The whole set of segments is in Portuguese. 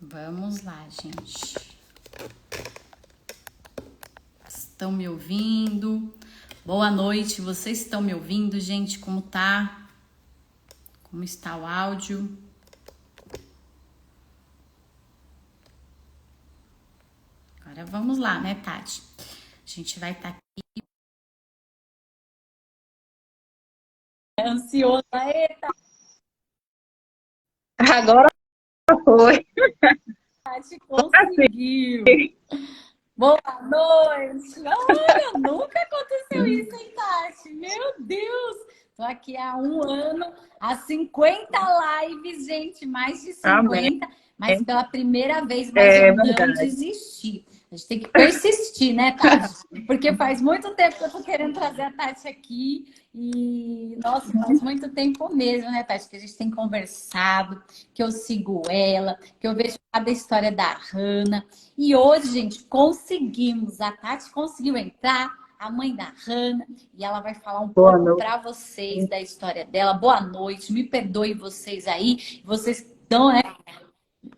Vamos lá, gente. Estão me ouvindo? Boa noite, vocês estão me ouvindo, gente? Como tá? Como está o áudio? Agora vamos lá, né, Tati? A gente vai estar aqui ansiosa. Eita, Agora foi. Tati conseguiu. Boa noite! Olha, nunca aconteceu isso, hein, Tati? Meu Deus! Tô aqui há um ano, há 50 lives, gente, mais de Amém. 50, mas pela primeira vez, mas eu É não verdade. desisti. A gente tem que persistir, né, Tati? Porque faz muito tempo que eu tô querendo trazer a Tati aqui e, nossa, faz muito tempo mesmo, né, Tati, que a gente tem conversado, que eu sigo ela, que eu vejo cada história da Hannah. E hoje, gente, conseguimos. A Tati conseguiu entrar, a mãe da Hannah, e ela vai falar um Boa pouco noite. para vocês da história dela. Boa noite, me perdoe vocês aí. Vocês estão, né?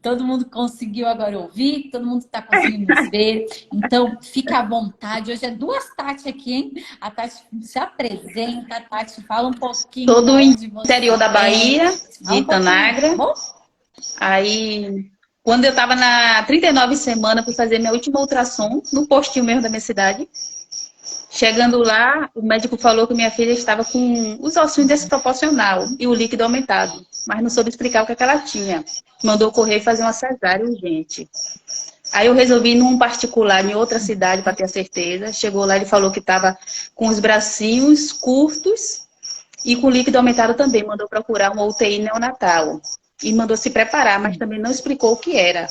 Todo mundo conseguiu agora ouvir, todo mundo está conseguindo nos ver. Então, fica à vontade. Hoje é duas Tati aqui, hein? A Tati se apresenta, a Tati fala um pouquinho Sou do da onde interior você da é. Bahia, de Fala um pouquinho aí, tá Itanagra. bom? Aí, quando eu estava na 39 semana, fui fazer minha última ultrassom no postinho mesmo da minha cidade. Chegando lá, o médico falou que minha filha estava com os ossinhos desproporcional e o líquido aumentado, mas não soube explicar o que é que ela tinha. Mandou correr e fazer uma cesárea urgente. Aí eu resolvi ir num particular em outra cidade para ter a certeza. Chegou lá, ele falou que estava com os bracinhos curtos e com líquido aumentado também. Mandou procurar uma UTI neonatal. E mandou se preparar, mas também não explicou o que era.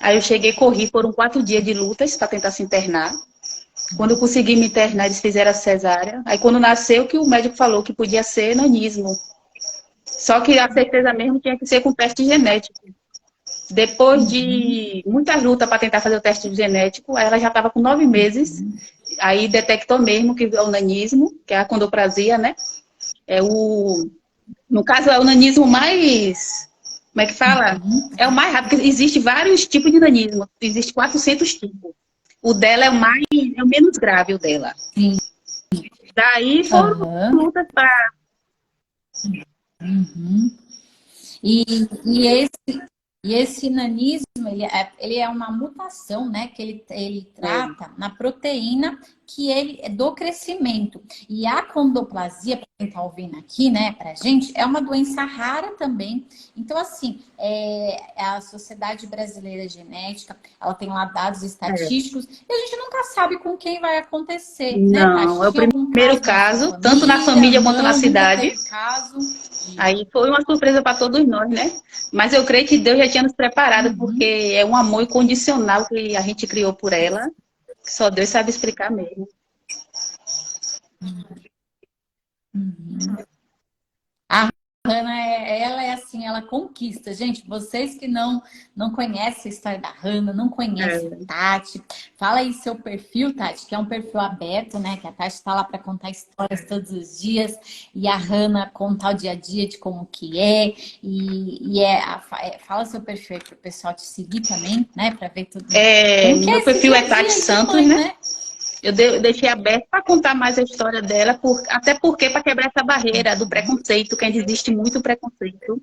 Aí eu cheguei, corri, foram 4 dias de lutas para tentar se internar. Quando eu consegui me internar, eles fizeram a cesárea. Aí quando nasceu, que o médico falou que podia ser nanismo. Só que a certeza mesmo tinha que ser com teste genético. Depois de muita luta para tentar fazer o teste genético, aí ela já estava com 9 meses. Aí detectou mesmo que é o nanismo, que é a condoplasia, né? É o, no caso, é o nanismo mais. Como é que fala? É o mais rápido, porque existe vários tipos de nanismo. Existe 400 tipos. O dela é o mais, é o menos grave, o dela. Sim. Daí foram Aham. lutas para. Uhum. E, e esse nanismo, ele é uma mutação, né? Que ele trata na proteína que ele é do crescimento. E a condoplasia, para quem está ouvindo aqui, né, pra gente, é uma doença rara também. Então, assim, a Sociedade Brasileira de Genética, ela tem lá dados É, estatísticos e a gente nunca sabe com quem vai acontecer, né, não, Tati? é o Tinha algum primeiro caso na sua caso, tanto na família? família quanto na Não, nunca cidade. teve caso. Aí foi uma surpresa para todos nós, né? Mas eu creio que Deus já tinha nos preparado, porque Uhum. é um amor incondicional que a gente criou por ela, que só Deus sabe explicar mesmo. Uhum. Hannah, ela é assim, ela conquista. Gente, vocês que não conhecem a história da Hannah, não conhecem a É, Tati, fala aí seu perfil, Tati, que é um perfil aberto, né? Que a Tati está lá para contar histórias todos os dias e a Hannah contar o dia a dia de como que é. Fala seu perfil aí para o pessoal te seguir também, né? Para ver tudo como que é meu esse perfil dia é a Tati dia aí de Santos, mãe, né? né? Eu deixei aberto para contar mais a história dela, até porque para quebrar essa barreira do preconceito, que ainda existe muito preconceito.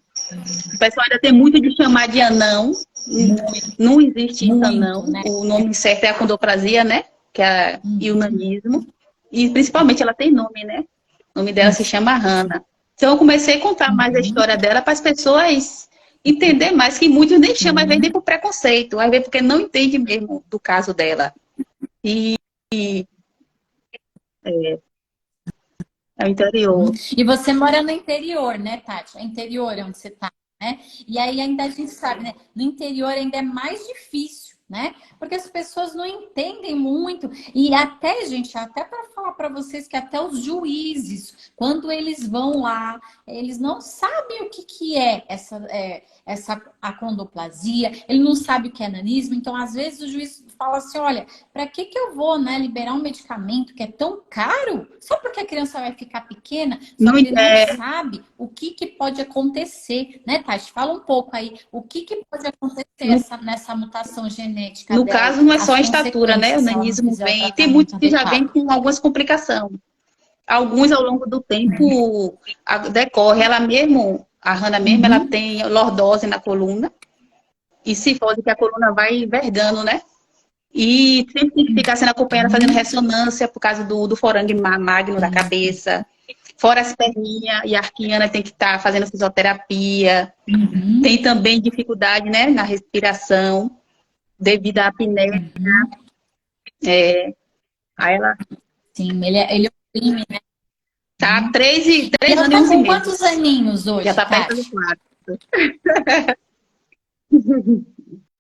O pessoal ainda tem muito de chamar de anão. Muito, Não existe isso, muito, anão. né? O nome certo é a condoplasia, né? Que é e o Uhum. nanismo. E principalmente ela tem nome, né? O nome dela se chama Hannah. Então eu comecei a contar mais a Uhum. história dela para as pessoas entender mais, que muitos nem chamam, às vezes, nem por preconceito, às vezes porque não entende mesmo do caso dela. E é o Uhum. interior. E você mora no interior, né, Tati? É interior é onde você tá, né? E aí ainda a gente sabe, né? No interior ainda é mais difícil, né? Porque as pessoas não entendem muito. E até, gente, até para falar para vocês que até os juízes, quando eles vão lá, eles não sabem o que, que é essa acondroplasia, ele não sabe o que é nanismo. Então, às vezes, o juiz fala assim: olha, para que eu vou, né, liberar um medicamento que é tão caro? Só porque a criança vai ficar pequena, só Não que ele é. não sabe o que, que pode acontecer, né, Tati? Fala um pouco aí, o que, que pode acontecer No, nessa mutação genética no dela, caso, não é só as a estatura, né? O consequências se ela não nanismo fizer o vem. Tem muitos tratamento que já vêm adequado. com algumas complicações. Alguns, ao longo do tempo, decorre. Ela mesmo, a Hannah mesmo, ela Uhum, tem lordose na coluna. E cifose, que a coluna vai envergando, né? E sempre tem que ficar sendo acompanhada, fazendo uhum, ressonância por causa do forângue magno da cabeça. Fora as perninhas e a arquiana tem que estar fazendo fisioterapia. uhum, Tem também dificuldade, né, na respiração, devido à apneia. uhum. Aí ela Sim, ele oprime, né? tá há E três ela anos e tá 11 com quantos meses. aninhos Já hoje, tá perto do Tati? quatro.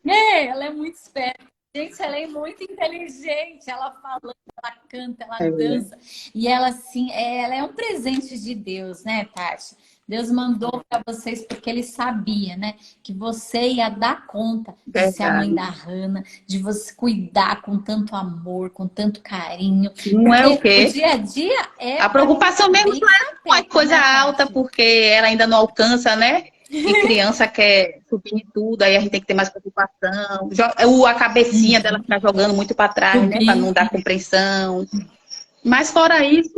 É, ela é muito esperta. Gente, ela é muito inteligente. Ela fala, ela canta, ela É dança. E ela, assim, ela é um presente de Deus, né, Tati? Deus mandou para vocês porque ele sabia, né, que você ia dar conta de ser a mãe verdade. da Hannah, de você cuidar com tanto amor, com tanto carinho. Não é o Porque o quê? dia a dia é A para preocupação mesmo bem não é uma sapeca, coisa né, alta, Tati? porque ela ainda não alcança, né? E criança quer subir em tudo, aí a gente tem que ter mais preocupação. A cabecinha dela ficar jogando muito para trás, né? Para Subir. não dar compreensão. Mas fora isso,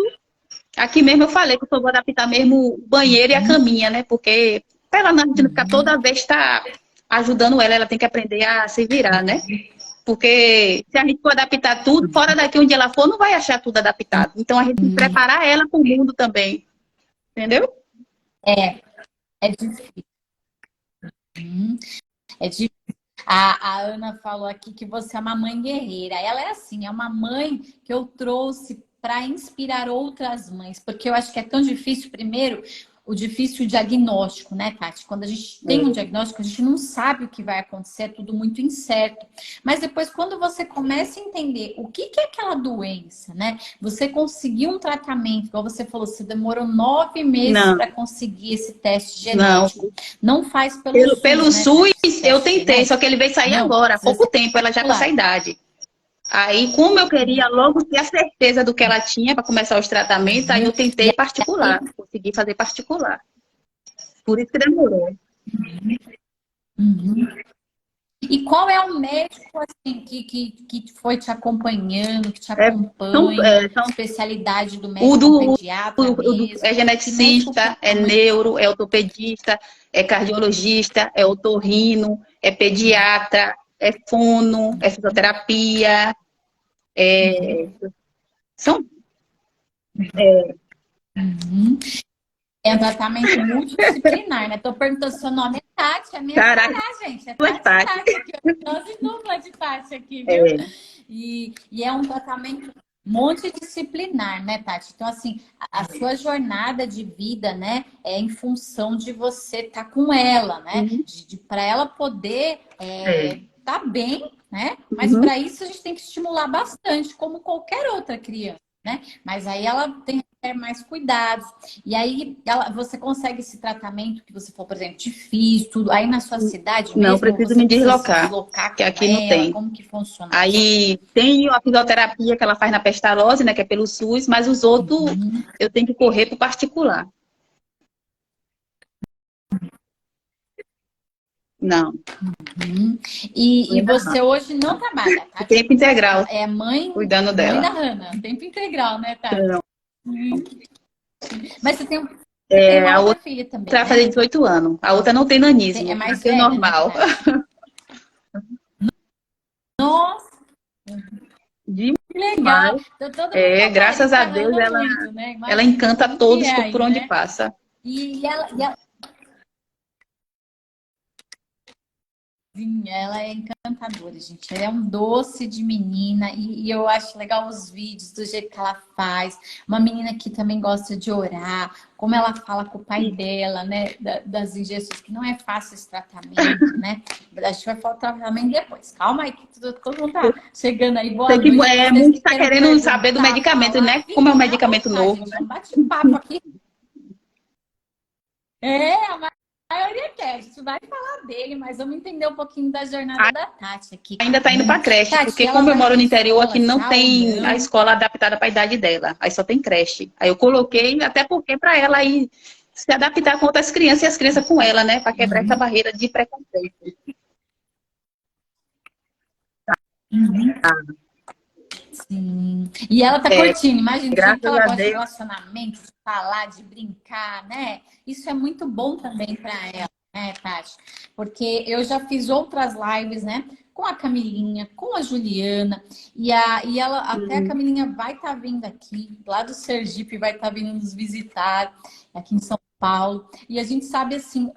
aqui mesmo eu falei que eu só vou adaptar mesmo o banheiro e a caminha, né? Porque para ela não, a gente não ficar toda vez tá ajudando ela, ela tem que aprender a se virar, né? Porque se a gente for adaptar tudo, fora daqui onde ela for, não vai achar tudo adaptado. Então a gente tem que preparar ela para o mundo também, entendeu? É, é difícil. É difícil. A Ana falou aqui que você é uma mãe guerreira. Ela é assim, é uma mãe que eu trouxe para inspirar outras mães, porque eu acho que é tão difícil, primeiro, o difícil diagnóstico, né, Tati? Quando a gente tem um diagnóstico, a gente não sabe o que vai acontecer, é tudo muito incerto. Mas depois, quando você começa a entender o que é aquela doença, né? Você conseguiu um tratamento, igual você falou, você demorou 9 meses Não, para conseguir esse teste não. genético. Não faz pelo Pelo SUS, né, SUS, Tati, esse eu teste tentei, só genético? que ele veio sair Não, agora, há precisa pouco ser tempo, ela já com essa particular. idade. Aí, como eu queria logo ter a certeza do que ela tinha para começar os tratamentos, aí Uhum. eu E tentei particular, aí, consegui fazer particular. Por isso que demorou. uhum. E qual é o médico assim que foi te acompanhando, que te É, acompanha, são especialidade do o médico, é um do, pediatra é mesmo? Que médico que geneticista, é a mãe. neuro, é ortopedista, é cardiologista, é otorrino, é pediatra, é fono, é fisioterapia, são Uhum. É um tratamento multidisciplinar, né? Tô perguntando se seu nome é Tati, é minha caraca, xará, gente. É duas Tati partes. Tati aqui, ó. Nós dupla de Tati aqui, viu? É, E é um tratamento multidisciplinar, né, Tati? Então, assim, a sua jornada de vida, né, é em função de você estar com ela, né? uhum, Para ela poder é, tá bem, né? Mas uhum. para isso a gente tem que estimular bastante, como qualquer outra criança, né? Mas aí ela tem que ter mais cuidados. E aí você consegue esse tratamento que você falou, por exemplo, difícil, tudo. Aí na sua cidade Não, mesmo, preciso você me precisa se deslocar, deslocar que com aqui não ela? tem. Como que funciona isso? Aí tem a fisioterapia que ela faz na Pestalozzi, né, que é pelo SUS, mas os outros eu tenho que correr para o particular. Não, Uhum. E ainda não. você hoje não trabalha, O Tati? tempo integral, É cuidando mãe da dela. Hannah, tempo integral, né, Tati? Não. Uhum. Mas você tem É, uma a outra outra filha também, vai fazer né? 18 anos. A outra não tem É nanismo, mais nasceu velha, né, normal. Tati? Nossa, que legal. Demais. Então, todo mundo É, graças a acaricia a Deus Hannah muito, né? ela Imagina encanta como que todos é por aí, onde né? passa. E ela ela é encantadora, gente. Ela é um doce de menina e eu acho legal os vídeos, do jeito que ela faz. Uma menina que também gosta de orar, como ela fala com o pai dela, né? Das injeções, que não é fácil esse tratamento, né? A gente vai falar o tratamento depois. Calma aí, que todo mundo tá chegando aí. Boa Sei que noite. Vocês muitos que tá queiram querendo saber do perguntar, medicamento, falar, né? Como é um fiquem à medicamento vontade, novo, gente. né? É um bate-papo aqui. A maioria quer. A gente vai falar dele, mas vamos entender um pouquinho da jornada da Tati aqui. Ainda tá indo pra creche, Tati, porque ela como eu vai moro pra no interior, aqui escola não já ou tem a não? escola adaptada para a idade dela. Aí só tem creche. Aí eu coloquei, até porque para ela aí se adaptar com outras crianças e as crianças com ela, né? Para quebrar essa barreira de preconceito. Sim. E ela tá É, curtindo. Imagina, do jeito que graças ela a gosta de Deus. relacionamento, de falar, de brincar, né? Isso é muito bom também para ela, né, Tati? Porque eu já fiz outras lives, né? Com a Camilinha, com a Juliana, e ela, até a Camilinha vai estar vindo aqui, lá do Sergipe, vai estar vindo nos visitar, aqui em São Paulo. E a gente sabe assim,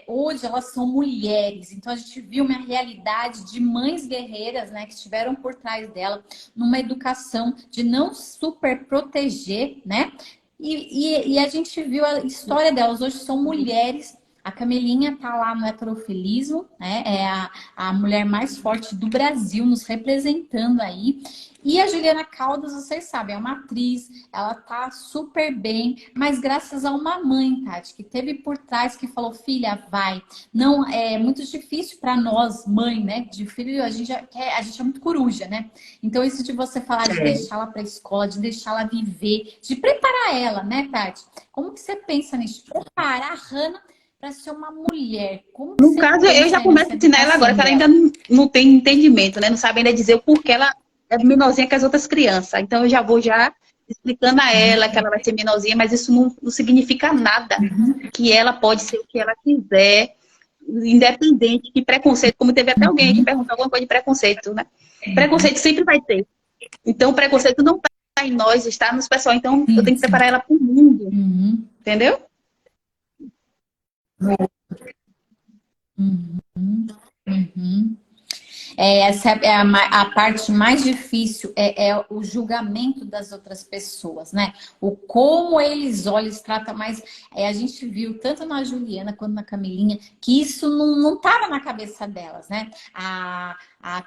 hoje elas são mulheres, então a gente viu uma realidade de mães guerreiras, né, que estiveram por trás dela, numa educação de não super proteger, né? E a gente viu a história delas. Hoje são mulheres. A Camelinha tá lá no heterofilismo, né? É a mulher mais forte do Brasil, nos representando aí. E a Juliana Caldas, vocês sabem, é uma atriz, ela tá super bem, mas graças a uma mãe, Tati, que teve por trás, que falou, filha, vai. Não, é muito difícil para nós, mãe, né? De filho, a gente é muito coruja, né? Então, isso de você falar de deixá-la para a escola, de deixá-la viver, de preparar ela, né, Tati? Como que você pensa nisso? Preparar a Hannah para ser uma mulher. Como que No você caso, eu já pensa aí começo nessa a ensinar ela agora, educação que ela ainda dela? não tem entendimento, né? Não sabe ainda dizer o porquê ela é menorzinha que as outras crianças. Então, eu já vou já explicando a ela que ela vai ser menorzinha, mas isso não significa nada. Que ela pode ser o que ela quiser, independente de preconceito, como teve até alguém que perguntou alguma coisa de preconceito, né? Preconceito sempre vai ter. Então, o preconceito não está em nós, está nos pessoal. Então, eu Sim, tenho que sim. preparar ela para o mundo, Uhum. entendeu? Uhum. Uhum. Essa é a parte mais difícil, é o julgamento das outras pessoas, né? O como eles olham, eles tratam mais. A gente viu tanto na Juliana quanto na Camilinha que isso não estava na cabeça delas, né? A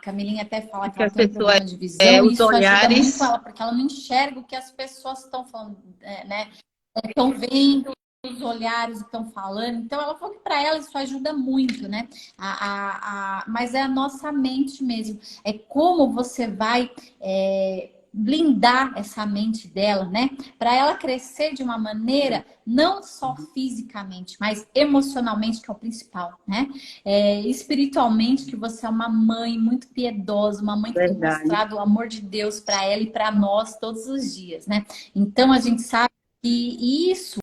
Camilinha até fala que Porque ela as tem um pessoas, problema de visão e os isso ajuda muito olhares. ela, porque ela não enxerga o que as pessoas estão falando, né? Estão vendo os olhares que estão falando. Então, ela falou que para ela isso ajuda muito, né? Mas é a nossa mente mesmo. É como você vai blindar essa mente dela, né? Para ela crescer de uma maneira não só fisicamente, mas emocionalmente, que é o principal, né? Espiritualmente, que você é uma mãe muito piedosa, uma mãe que tem Verdade. mostrado o amor de Deus para ela e para nós todos os dias, né? Então, a gente sabe que isso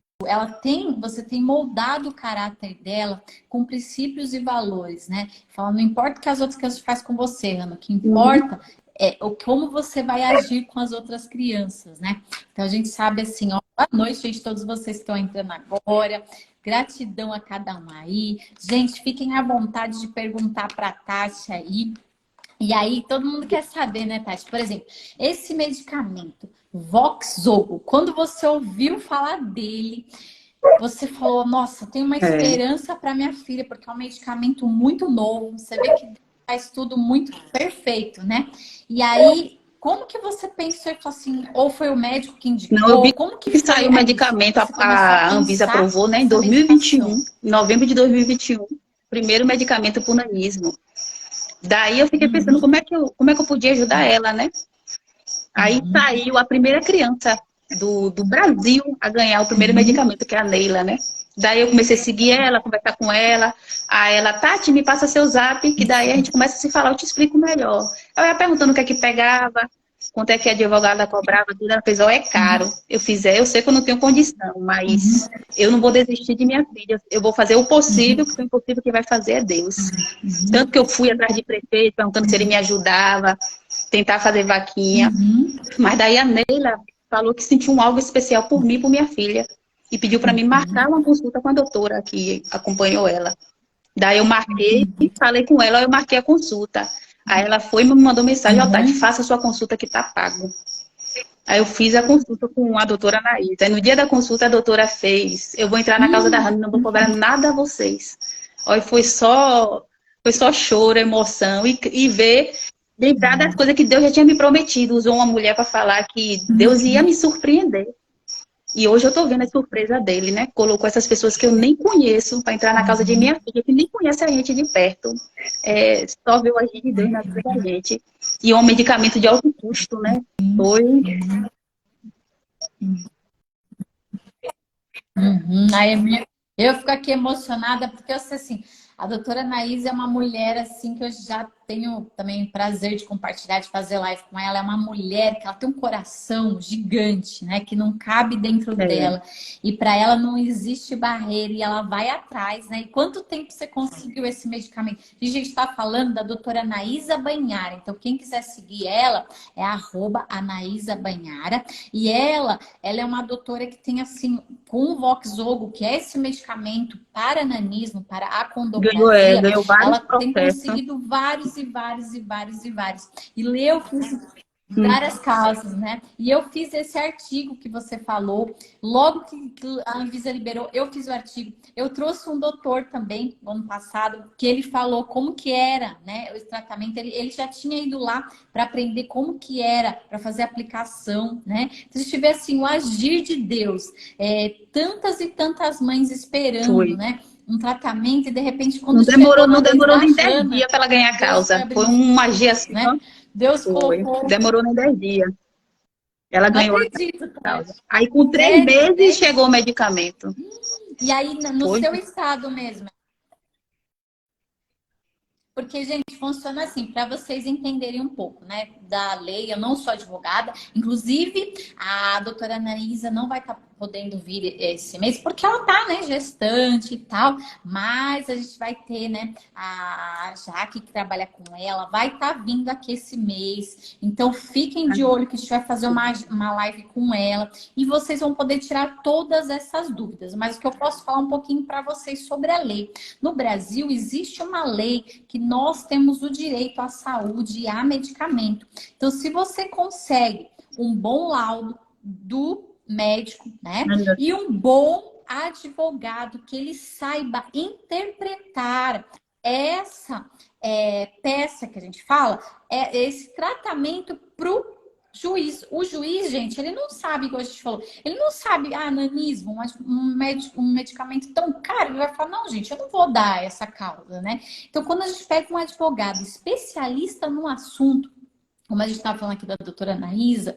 você tem moldado o caráter dela com princípios e valores, né? Fala, não importa o que as outras crianças fazem com você, Ana, o que Uhum. importa é como você vai agir com as outras crianças, né? Então a gente sabe assim, ó, boa noite, gente, todos vocês que estão entrando agora. Gratidão a cada um aí. Gente, fiquem à vontade de perguntar para a Tati aí. E aí, todo mundo quer saber, né, Tati? Por exemplo, esse medicamento, Voxzogo, quando você ouviu falar dele, você falou, nossa, tem uma É. esperança para minha filha, porque é um medicamento muito novo, você vê que faz tudo muito perfeito, né? E aí, como que você pensou e falou assim, ou foi o médico que Não, eu indicou, vi como que que foi saiu o isso? Que medicamento, você começou a a Anvisa pensar aprovou, né, em nessa 2021, medicação? em novembro de 2021, primeiro medicamento para o nanismo. Daí eu fiquei pensando Uhum, como é que eu podia ajudar ela, né? Aí uhum, saiu a primeira criança do Brasil a ganhar o primeiro uhum, medicamento, que é a Neila, né? Daí eu comecei a seguir ela, conversar com ela. Aí ela, Tati, me passa seu zap, que daí a gente começa a se falar, eu te explico melhor. Eu ia perguntando o que é que pegava, quanto é que a advogada cobrava, tudo. Ela fez, ó, é caro. Eu fiz, eu sei que eu não tenho condição, uhum, mas eu não vou desistir de minha filha. Eu vou fazer o possível, uhum, porque o impossível que vai fazer é Deus. uhum, Tanto que eu fui atrás de prefeito, perguntando se ele me ajudava, tentar fazer vaquinha. uhum. Mas daí a Neila falou que sentiu um algo especial por mim e por minha filha. E pediu para mim marcar uma consulta com a doutora que acompanhou ela. Daí eu marquei, falei com ela, eu marquei a consulta. Aí ela foi e me mandou mensagem, ó, Tati, Uhum. faça a sua consulta que tá pago. Aí eu fiz a consulta com a doutora Anaísa. Aí no dia da consulta a doutora fez, eu vou entrar na causa da Rani, não vou cobrar nada a vocês. Olha, foi só choro, emoção e ver, lembrar das coisas que Deus já tinha me prometido. Usou uma mulher para falar que Deus ia me surpreender. E hoje eu tô vendo a surpresa dele, né? Colocou essas pessoas que eu nem conheço para entrar na causa de minha filha, que nem conhece a gente de perto. É, só vê o agir de Deus na vida da gente. E é um medicamento de alto custo, né? Foi. Eu fico aqui emocionada porque eu sei assim, a doutora Anaís é uma mulher assim que eu já tenho também prazer de compartilhar, de fazer live com ela. É uma mulher que ela tem um coração gigante, né? Que não cabe dentro É, dela. E para ela não existe barreira e ela vai atrás, né? E quanto tempo você conseguiu esse medicamento? A gente está falando da doutora Anaísa Banhara. Então, quem quiser seguir ela é @Anaísa Banhara. E ela é uma doutora que tem assim, com o Voxzogo, que é esse medicamento para nanismo, para acondroplasia, ganhou vários ela tem processos. conseguido vários e vários e vários e vários. E leu Hum, várias causas, né? E eu fiz esse artigo que você falou, logo que a Anvisa liberou, eu fiz o artigo. Eu trouxe um doutor também, no ano passado, que ele falou como que era, né, o tratamento. Ele já tinha ido lá para aprender como que era, para fazer aplicação, né? Então, se tiver assim, o agir de Deus, tantas e tantas mães esperando, foi. né? Um tratamento e de repente quando chegou Não na vez demorou da nem 10 Jana, dias para ela ganhar a Deus foi causa. Foi abrindo os uma magia céus, assim, né? ó. Deus Foi. colocou. Demorou nem 10 dias. Ela Não ganhou a acredito, causa. Tati. Aí com 3 Sério? meses 10 chegou o dias? medicamento. E aí, no Foi. seu estado mesmo? Porque, gente, funciona assim, para vocês entenderem um pouco, né, da lei. Eu não sou advogada, inclusive a doutora Anaísa não vai estar podendo vir esse mês, porque ela tá, né, gestante e tal, mas a gente vai ter, né, a Jaque que trabalha com ela, vai estar vindo aqui esse mês. Então, fiquem de olho que a gente vai fazer uma live com ela e vocês vão poder tirar todas essas dúvidas. Mas o que eu posso falar um pouquinho para vocês sobre a lei. No Brasil, existe uma lei que nós temos o direito à saúde e a medicamento. Então, se você consegue um bom laudo do médico, né, e um bom advogado que ele saiba interpretar essa peça que a gente fala, esse tratamento para o juiz. O juiz, gente, ele não sabe, igual a gente falou, ele não sabe, nanismo, um medicamento tão caro, ele vai falar, não, gente, eu não vou dar essa causa, né? Então, quando a gente pega um advogado especialista no assunto, como a gente estava falando aqui da doutora Anaísa,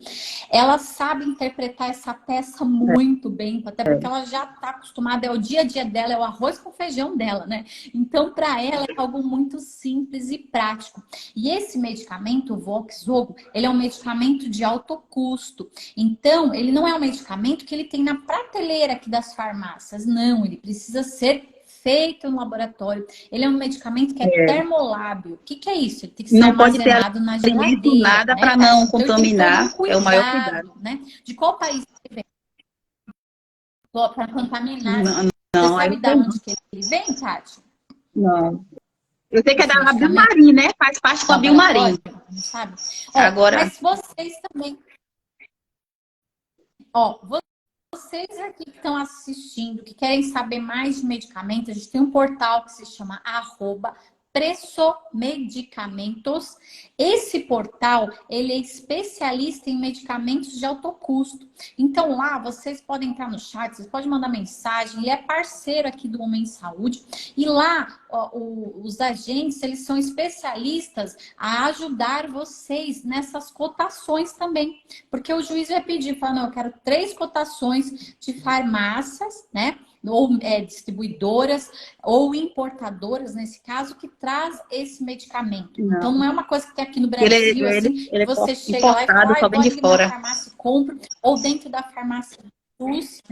ela sabe interpretar essa peça muito bem, até porque ela já está acostumada, é o dia a dia dela, é o arroz com feijão dela, né? Então, para ela, é algo muito simples e prático. E esse medicamento, o Voxzogo, ele é um medicamento de alto custo. Então, ele não é um medicamento que ele tem na prateleira aqui das farmácias, não, ele precisa ser feito no laboratório. Ele é um medicamento que é É. termolábil. O que é isso? Ele tem que ser Não pode ter armazenado na alimento, geladeira, nada né, para Tati? não Então ele tem todo um contaminar. É o maior cuidado. cuidado, né? De qual país ele vem? Para contaminar. Não, Você não, aí sabe não de tem onde não. que ele vem, Tati? Não. Eu sei que é Esse da medicamento? Biomarim, né? Faz parte com a Biomarim. Laboratório? Não sabe? Ó, Agora, mas vocês também. Ó, vocês aqui que estão assistindo, que querem saber mais de medicamentos, a gente tem um portal que se chama @Pressomedicamentos. Esse portal, ele é especialista em medicamentos de alto custo. Então lá vocês podem entrar no chat, vocês podem mandar mensagem, ele é parceiro aqui do Homem Saúde. E lá os agentes, eles são especialistas a ajudar vocês nessas cotações também. Porque o juiz vai pedir, fala, não, eu quero 3 cotações de farmácias, né? Ou distribuidoras ou importadoras, nesse caso, que traz esse medicamento. Então, não. não é uma coisa que tem aqui no Brasil, assim, que Ele é você chega lá e importado, fala, só eu vem vou de ali na fora. farmácia e compro, ou dentro da farmácia SUS.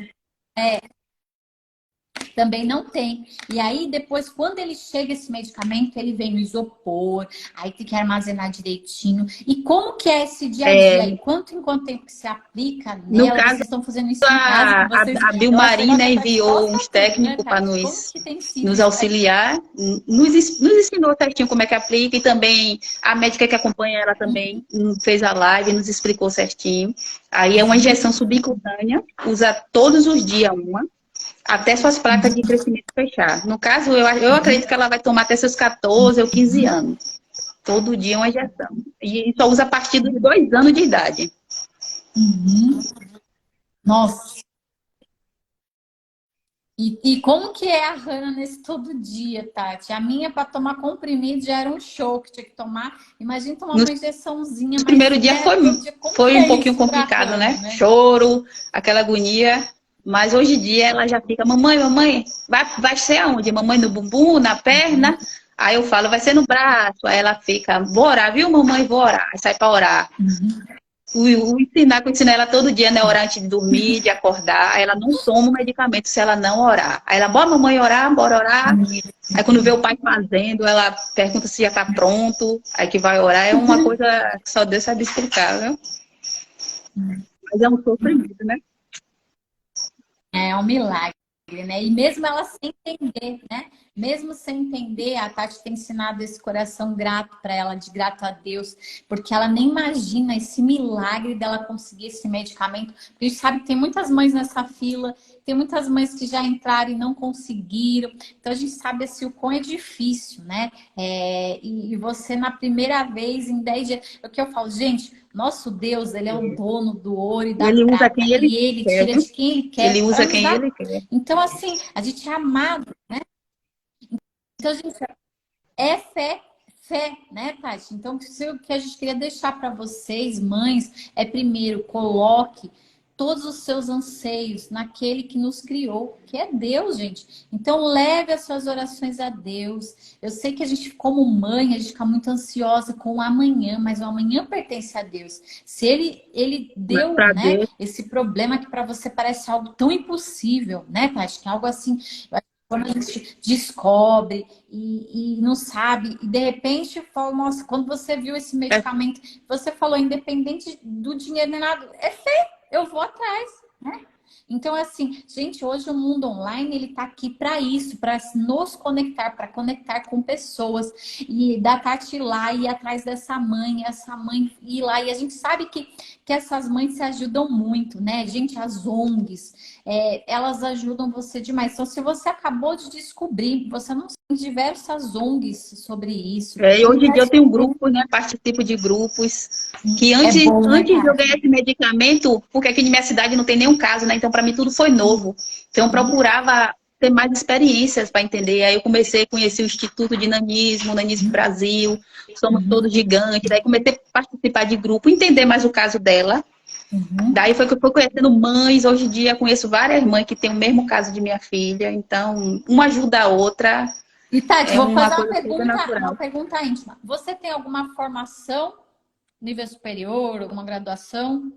Também não tem. E aí, depois, quando ele chega esse medicamento, ele vem no isopor, aí tem que armazenar direitinho. E como que é esse dia a dia? E quanto em quanto tempo que se aplica No nela? Vocês caso, estão fazendo isso em casa com vocês? a Eu acho Bilmarim, legal que né, a Tati enviou posta uns tudo, né, técnicos para Tati? Como que tem sido nos isso aí? auxiliar, nos ensinou certinho como é que aplica e também a médica que acompanha ela também fez a live, nos explicou certinho. Aí é uma injeção subcutânea, usa todos os dias uma, até suas placas de crescimento fechar. No caso, eu acredito que ela vai tomar até seus 14 ou 15 anos. Todo dia uma injeção. E só usa a partir dos 2 anos de idade. Uhum. Nossa. E como que é a Hannah nesse todo dia, Tati? A minha, para tomar comprimido, já era um show que tinha que tomar. Imagina tomar Nos uma injeçãozinha, mas, primeiros dias né, todo dia, como que foi um é pouquinho isso para a complicado, Hannah, né? né? Choro, aquela agonia. Mas hoje em dia ela já fica, mamãe, vai ser aonde? Mamãe no bumbum, na perna? Aí eu falo, vai ser no braço. Aí ela fica, vou orar, viu, mamãe? Vou orar. Aí sai para orar. Uhum. O ensinar, que eu ensino ela todo dia, né? Orar antes de dormir, de acordar. Aí ela não toma o medicamento se ela não orar. Aí ela, bora mamãe orar, bora orar. Aí quando vê o pai fazendo, ela pergunta se já tá pronto. Aí que vai orar é uma coisa que só Deus sabe explicar, viu? Mas é um sofrimento, né? É um milagre, né? E mesmo ela sem entender, né? Mesmo sem entender, a Tati tem ensinado esse coração grato para ela, de grato a Deus, porque ela nem imagina esse milagre dela conseguir esse medicamento. Porque a gente sabe que tem muitas mães nessa fila, tem muitas mães que já entraram e não conseguiram. Então a gente sabe assim, o quão é difícil, né? E você na primeira vez, em 10 dias, é o que eu falo, gente. Nosso Deus, ele é o dono do ouro e da Ele usa prata, quem ele e ele quer, tira viu? de quem ele quer Ele para usa nos quem dar. ele quer. Então, assim, a gente é amado, né? Então, gente, é fé, né, Tati? Então, o que a gente queria deixar para vocês, mães, é primeiro, coloque todos os seus anseios naquele que nos criou, que é Deus, gente. Então, leve as suas orações a Deus. Eu sei que a gente, como mãe, a gente fica muito ansiosa com o amanhã, mas o amanhã pertence a Deus. Se ele Mas deu, para né, Deus, esse problema que para você parece algo tão impossível, né, Tati? Que é algo assim, quando a gente descobre e não sabe, e de repente fala, nossa, quando você viu esse é medicamento, você falou, independente do dinheiro nem nada, é fé, eu vou atrás, né? Então, assim, gente, hoje o mundo online, ele tá aqui para isso, para nos conectar, para conectar com pessoas. E da Tati ir lá e ir atrás dessa mãe, essa mãe ir lá. E a gente sabe que essas mães se ajudam muito, né? Gente, as ONGs, elas ajudam você demais. Então, se você acabou de descobrir, você não tem diversas ONGs sobre isso. E Tem hoje em dia eu diversas... tenho grupos, né? Participo de grupos. Que É bom, né, antes de eu Tati? ganhar esse medicamento, porque aqui na minha cidade não tem nenhum caso, né? Então, para mim, tudo foi novo. Então, eu procurava ter mais experiências para entender. Aí eu comecei a conhecer o Instituto de Nanismo, Nanismo Brasil, somos todos gigantes. Daí comecei a participar de grupo, entender mais o caso dela. Uhum. Daí foi que eu fui conhecendo mães. Hoje em dia conheço várias mães que têm o mesmo caso de minha filha. Então, uma ajuda a outra. E Tati, É vou uma fazer coisa super uma natural. pergunta íntima. Você tem alguma formação, nível superior, alguma graduação?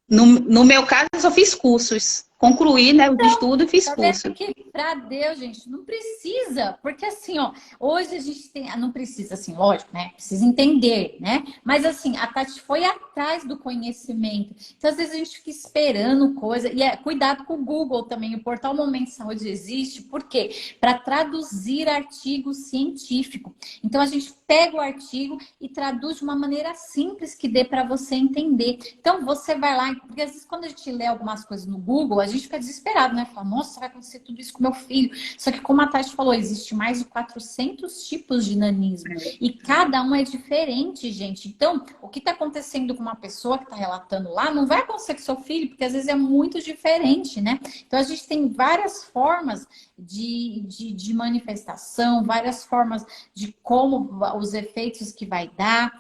No meu caso, eu só fiz cursos. Concluí, né, os estudos e fiz Tá vendo curso. que para Deus, gente, não precisa, porque assim, ó, hoje a gente tem, não precisa, assim, lógico, né? Precisa entender, né? Mas assim, a Tati foi atrás do conhecimento. Então, às vezes a gente fica esperando coisa, e cuidado com o Google também. O portal Momento Saúde existe, por quê? Para traduzir artigo científico. Então, a gente pega o artigo e traduz de uma maneira simples que dê para você entender. Então, você vai lá, porque às vezes quando a gente lê algumas coisas no Google, a gente fica desesperado, né? Fala, nossa, vai acontecer tudo isso com meu filho. Só que, como a Tati falou, existe mais de 400 tipos de nanismo. E cada um é diferente, gente. Então, o que está acontecendo com uma pessoa que está relatando lá, não vai acontecer com seu filho, porque às vezes é muito diferente, né? Então, a gente tem várias formas de manifestação, várias formas de como os efeitos que vai dar.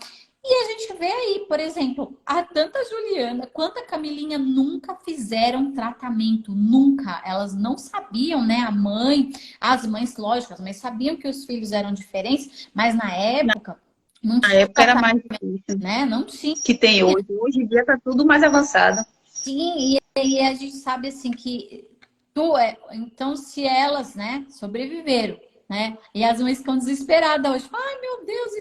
E a gente vê aí, por exemplo, a tanta Juliana quanto a Camilinha nunca fizeram tratamento, nunca. Elas não sabiam, né? As mães, lógico, as mães sabiam que os filhos eram diferentes, mas na Na época não tinha época era tratamento, mais difícil né? Não tinha. que tem hoje. Hoje em dia está tudo mais avançado. Sim, e a gente sabe assim que Então, se elas, né, sobreviveram, né? E as mães ficam desesperadas hoje. Ai, meu Deus,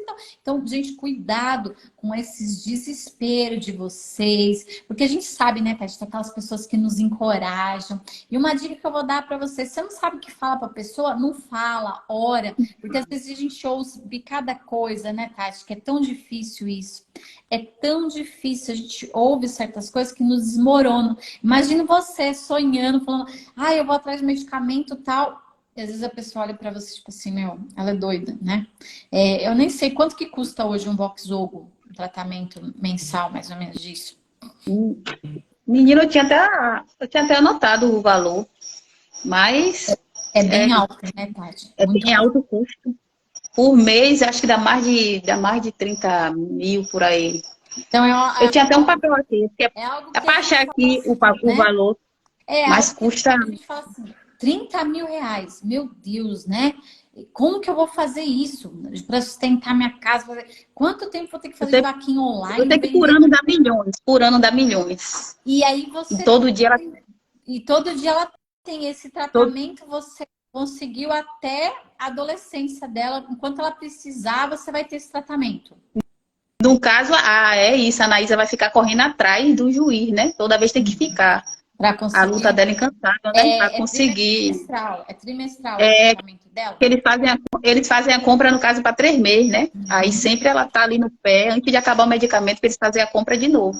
então, gente, cuidado com esses desesperos de vocês, porque a gente sabe, né, Tati, tem aquelas pessoas que nos encorajam. E uma dica que eu vou dar para você, você não sabe o que fala para a pessoa? Não fala, ora, porque às vezes a gente ouve cada coisa, né, Tati, que é tão difícil isso. É tão difícil, a gente ouve certas coisas que nos desmoronam. Imagina você sonhando, falando, eu vou atrás de medicamento tal. E às vezes a pessoa olha pra você, tipo assim, meu, ela é doida, né? Eu nem sei quanto que custa hoje um Voxzogo, um tratamento mensal, mais ou menos disso. Menino, eu tinha até anotado o valor, mas É bem alto, né, Tati? é Muito bem alto o custo. Por mês, acho que dá mais de 30 mil por aí. Então Eu tinha até um papel aqui, que é algo é que a para gente achar fala aqui assim, o né? valor, É mas algo que custa. a gente fala assim, 30 mil reais, meu Deus, né? Como que eu vou fazer isso para sustentar minha casa? Quanto tempo vou ter que fazer de vaquinha Eu online, sei que por vender? ano dá milhões, por ano dá milhões. E aí E você todo dia ela. todo dia ela tem esse todo- tratamento, você conseguiu até a adolescência dela, enquanto ela precisar, você vai ter esse tratamento. No caso, é isso, a Anaísa vai ficar correndo atrás do juiz, né? Toda vez tem que ficar. Para A luta conseguir. dela é incansável, né? Para conseguir. É trimestral o tratamento dela? Eles fazem a compra, no caso, para 3 meses, né? Aí sempre ela tá ali no pé, antes de acabar o medicamento, para eles fazerem a compra de novo.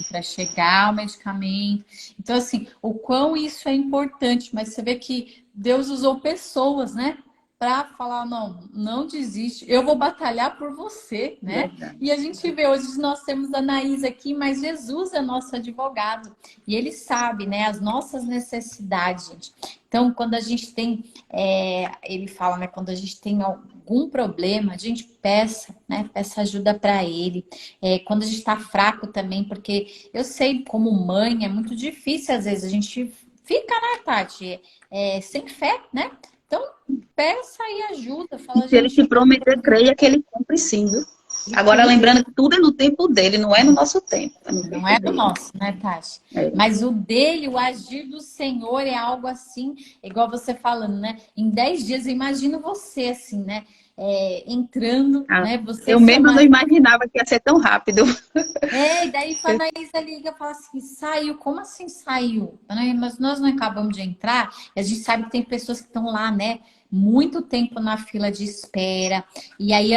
Para chegar o medicamento. Então, assim, o quão isso é importante, mas você vê que Deus usou pessoas, né? Para falar, não, não desiste, eu vou batalhar por você, né? Verdade. E a gente vê, hoje nós temos a Anaís aqui, mas Jesus é nosso advogado. E ele sabe, né, as nossas necessidades, gente. Então, quando a gente tem, ele fala, né, quando a gente tem algum problema, a gente peça, né, peça ajuda para ele. Quando a gente está fraco também, porque eu sei, como mãe, é muito difícil, às vezes, a gente fica, né, Tati, sem fé, né? Então, peça e ajuda. E Fala, se ele gente, te prometer, creia que ele cumpre sim, viu? Agora, lembrando que tudo é no tempo dele, não é no nosso tempo. É no não tempo é do dele. nosso, né, Tati? É. Mas o dele, o agir do Senhor é algo assim, igual você falando, né? Em 10 dias, eu imagino você assim, né? Entrando, Ah, né? Você e eu seu mesma não marido. imaginava que ia ser tão rápido. E daí a Anaísa liga e fala assim, saiu? Como assim saiu? Mas nós não acabamos de entrar. E a gente sabe que tem pessoas que estão lá, né? Muito tempo na fila de espera. E aí,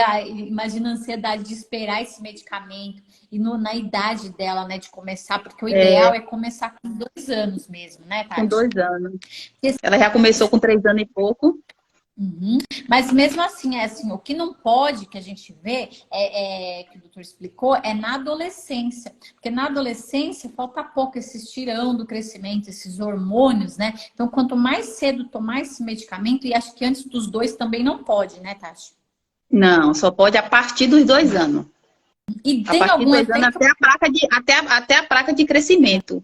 imagina a ansiedade de esperar esse medicamento. E na idade dela, né? De começar, porque o ideal é começar com 2 anos mesmo, né, Com Tati? 2 anos. Ela já começou com 3 anos e pouco. Uhum. Mas mesmo assim, o que não pode, que a gente vê, que o doutor explicou, é na adolescência. Porque na adolescência falta pouco esse estirão do crescimento, esses hormônios, né? Então, quanto mais cedo tomar esse medicamento, e acho que antes dos 2 também não pode, né, Tati? Não, só pode a partir dos 2 anos. E A tem partir algum dos 2 anos efeito? até a placa de crescimento.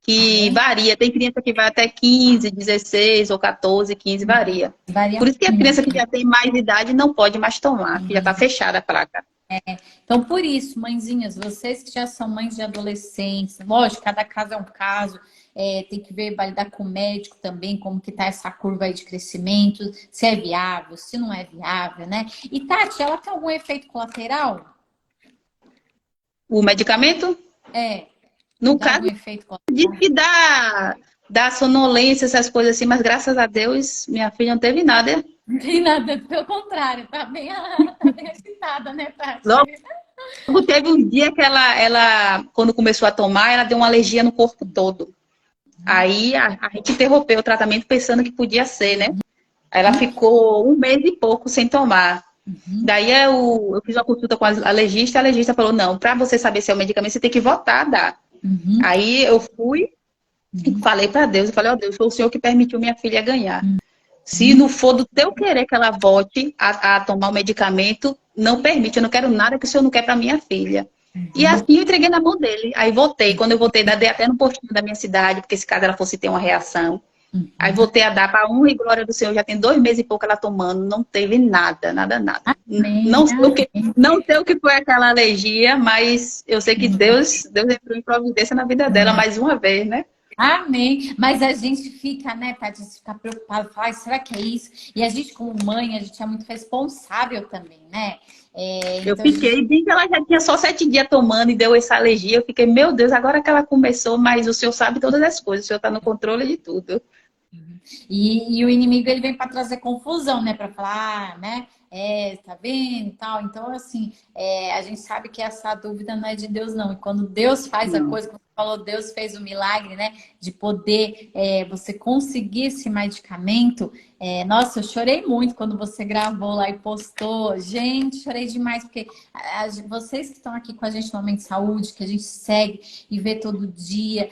Que varia. Tem criança que vai até 15, 16 ou 14, 15, varia. Varia Por isso que a criança que muito. já tem mais idade não pode mais tomar, que já está fechada a placa. Então, por isso, mãezinhas, vocês que já são mães de adolescentes, lógico, cada caso é um caso, tem que ver, validar com o médico também, como que tá essa curva aí de crescimento, se é viável, se não é viável, né? E, Tati, ela tem algum efeito colateral? O medicamento, É, no dá algum caso, efeito diz colateral? que dá sonolência, essas coisas assim, mas graças a Deus, minha filha não teve nada. Não tem nada, pelo contrário, tá bem agitada, né, Tati? Logo teve um dia que ela, quando começou a tomar, ela deu uma alergia no corpo todo. Aí a gente interrompeu o tratamento pensando que podia ser, né? Aí ela ficou 1 mês e pouco sem tomar. Daí eu fiz uma consulta com a alergista falou, não, para você saber se é o medicamento, você tem que voltar a dar. Aí eu fui e falei para Deus, eu falei, ó Deus, foi o Senhor que permitiu minha filha ganhar. Se não for do teu querer que ela volte a tomar o medicamento, não permite, eu não quero nada que o Senhor não quer para minha filha. E assim eu entreguei na mão dele. Aí voltei, quando eu voltei, dei até no postinho da minha cidade, porque se caso ela fosse ter uma reação. Aí voltei a dar para honra e glória do Senhor. Já tem 2 meses e pouco ela tomando, não teve nada, nada, nada. Amém, Não sei o que, amém. não sei o que foi aquela alergia, mas eu sei que Deus entrou em providência na vida dela mais uma vez, né? Amém. Mas a gente fica, né, Tati, a gente fica preocupado, fala, "Ai, será que é isso?" E a gente, como mãe, a gente é muito responsável também, né? Eu Então a gente. fiquei, bem que ela já tinha só 7 dias tomando e deu essa alergia. Eu fiquei, meu Deus, agora que ela começou, mas o senhor sabe todas as coisas, o senhor está no controle de tudo. E o inimigo ele vem para trazer confusão, né? Para falar, né? Tá vendo e tal. Então, assim, a gente sabe que essa dúvida não é de Deus, não. E quando Deus faz a Não. coisa, como você falou, Deus fez o milagre, né? De poder você conseguir esse medicamento. Nossa, eu chorei muito quando você gravou lá e postou. Gente, chorei demais, porque vocês que estão aqui com a gente no Momento de Saúde, que a gente segue e vê todo dia,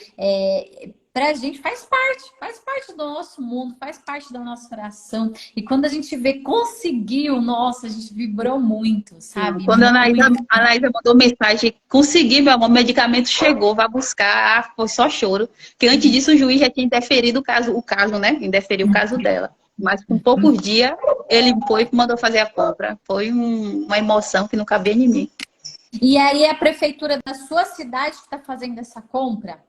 pra gente faz parte do nosso mundo, faz parte da nossa oração. E quando a gente vê, conseguiu, nossa, a gente vibrou muito, sabe? Quando Muito. A Anaísa mandou mensagem, consegui, meu amor, o medicamento chegou, vai buscar. Ah, foi só choro. Porque antes disso o juiz já tinha indeferido o caso, né? Indeferiu o caso dela. Mas com poucos dias ele foi e mandou fazer a compra. Foi uma emoção que não cabia em mim. E aí a prefeitura da sua cidade que está fazendo essa compra?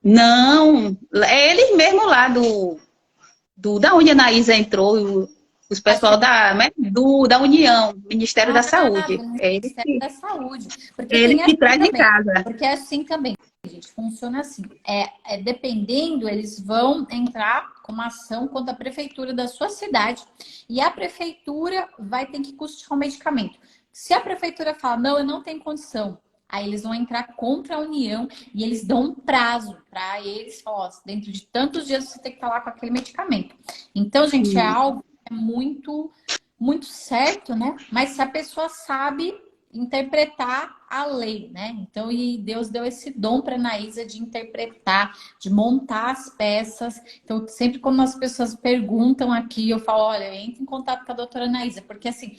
Não, é eles mesmo lá da onde a Anaísa entrou, os Acho pessoal que da União, Ministério da do Saúde. Ministério da Saúde. Porque Eles tem que assim trazem em também. casa. Porque é assim também, gente, funciona assim. Dependendo, eles vão entrar com uma ação contra a prefeitura da sua cidade e a prefeitura vai ter que custear o medicamento. Se a prefeitura fala, não, eu não tenho condição, aí eles vão entrar contra a União e eles dão um prazo para eles, falar, ó, dentro de tantos dias você tem que estar lá com aquele medicamento. Então, gente, é algo que é muito, muito certo, né? Mas se a pessoa sabe interpretar a lei, né? Então, e Deus deu esse dom para a Anaísa de interpretar, de montar as peças. Então, sempre quando as pessoas perguntam aqui, eu falo, olha, entre em contato com a doutora Anaísa, porque assim,